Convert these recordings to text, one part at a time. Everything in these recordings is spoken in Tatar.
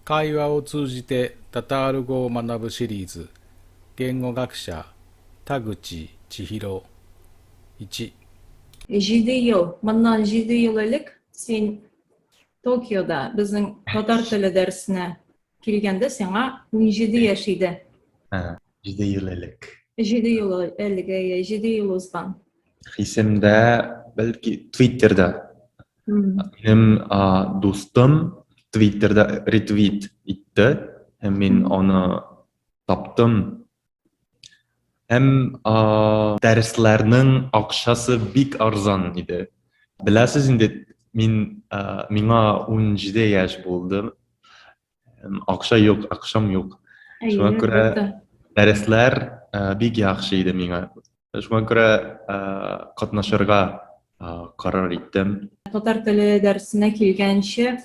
会話を通じてタタール語を学ぶシリーズ言語学者田口千尋1 7 yıl, bundan 7 yıl elek sen Tokyo'da bizim Tatar tili dersine kelgende sana 17 yaş idi. Ha, juda yıllık. 7 yıl elek, 7 yıl uzban. Hisimde belki Twitter'da. Hmm. Benim dostum Twitter'da retweet etti. Hem ben onu taptım. Hem derslerinin akşası bik arzan idi. Bilasiz indi mina 17 yaş buldum. Akşa yok, akşam yok. Şuna Әйе, göre әлбәттә. dersler bik yaxşı idi миңа. Şuna göre katnaşırga karar ettim. Татар теле дәресенә килгәнче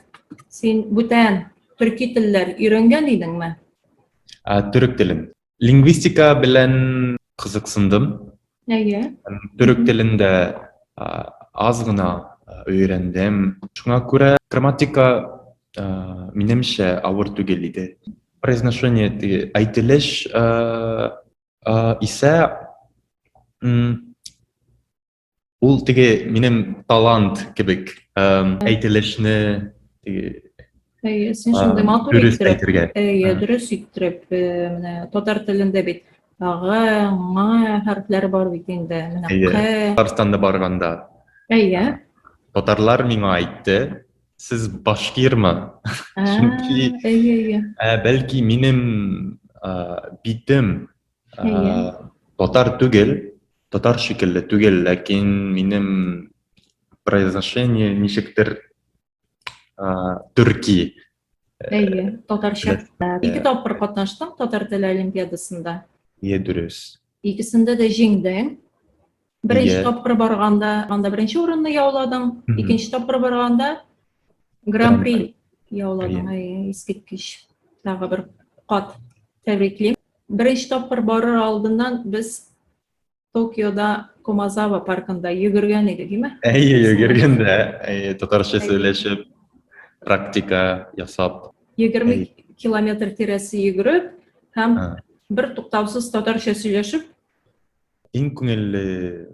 син бүтән төрки телләр өйрәнгән идеңме? Türk dilin. Lingvistika bilen kızıksındım. Әйе. Türk dilinde az gına öğrendim. Şuna göre grammatika menimçe ağır түгел idi. Произношение айтылыш ise ул теге минем талант кебек әйтелешне Әйе, син шундый матур дөрес иттереп, әйтергә. әйе, дөрес иттереп, менә татар телендә бит ага, ңа хәрефләре бар бит инде. Менә Әйе. қ. Татарстанда барганда Әйе. татарлар миңа әйтте, сез башкирмы? Чөнки Әйе. бәлки минем битем Әйе. татар түгел, татар шикелле түгел, ләкин минем произношение ничектер төрки. Әйе, татарча. Ике тапкыр катнаштым татар теле олимпиадасында. Ие дөрес. Икесендә дә җиңдем. Беренче Ie. тапкыр барганда беренче урынны яуладым. Мгм. Икенче тапкыр барганда гран-при яуладым. Әйе, искиткеч. Тагы бер кат тәбриклим. Беренче тапкыр барыр алдыннан без Токиода Комазава паркында йөгергән идек, димме? Әйе, йөгергәндә, татарча сөйләшеп, практика ясап. 20 километр тирәсе йөгереп һәм Ha. бер туктаусыз татарча сөйләшеп, En күңелле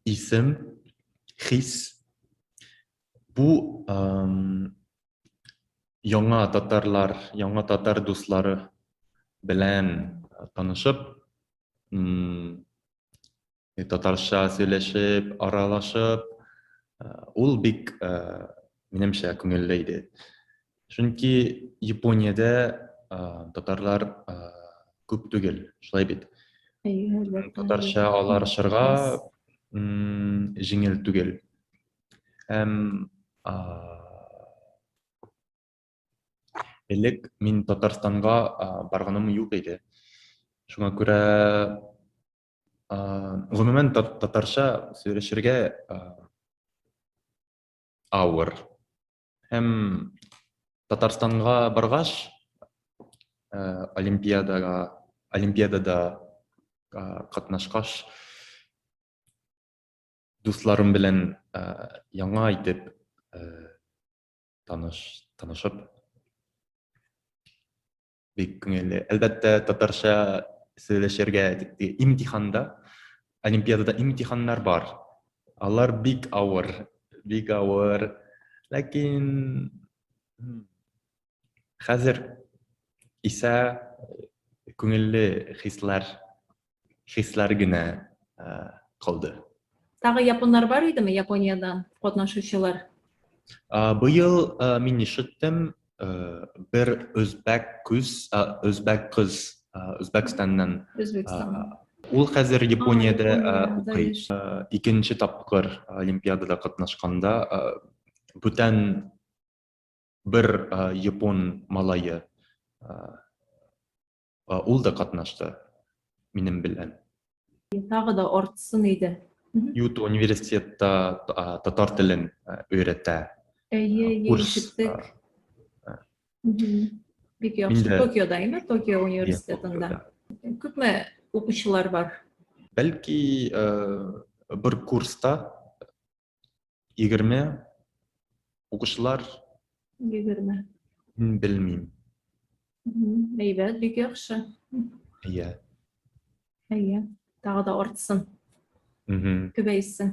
исем, хис. Bu яңа татарлар, яңа татар дуслары белән танышып, татарча сөйләшеп, аралашып, ул бик минемчә күңелле иде. Чөнки Япониядә татарлар күп түгел, шулай бит. әйе, әлбәттә. Татарча алышырга җиңел түгел. Һәм элек мин Татарстанга барганым юк иде. Шуңа күрә гомумән татарча сөйләшергә авыр. Һәм Татарстанга баргач олимпиадада катнашкач дусларым белән яңа итеп танышып бик күңелле. Әлбәттә, татарча сөйләшергә имтиханда, олимпиадада имтиханнар бар. Алар бик авыр. Ләкин хәзер исә күңелле хисләр генә калды. Тагы японнар бар идеме Япониyadan катнашучылар? Быел мин ишеттем бер өзбәк кыз Өзбәкстаннан. Өзбекстан. Ул хәзер Япониядә Япониядә укый. Икенче тапкыр олимпиадада катнашканда бүтән бер япон малае ул да катнашты минем белән. Тагы да артсын иде. Ют университетта татар телен өйрәтә. Әйе, ишеттек. Бик яхшы. Токиода, име? Токио университетында. Күпме укучылар бар? Бәлки бер курста 20 укучылар. 20. Bilmeyeyim. Әйбәт, бик яхшы. İyi. Әйе, тағы да артсын, Mhm. көбәйсен.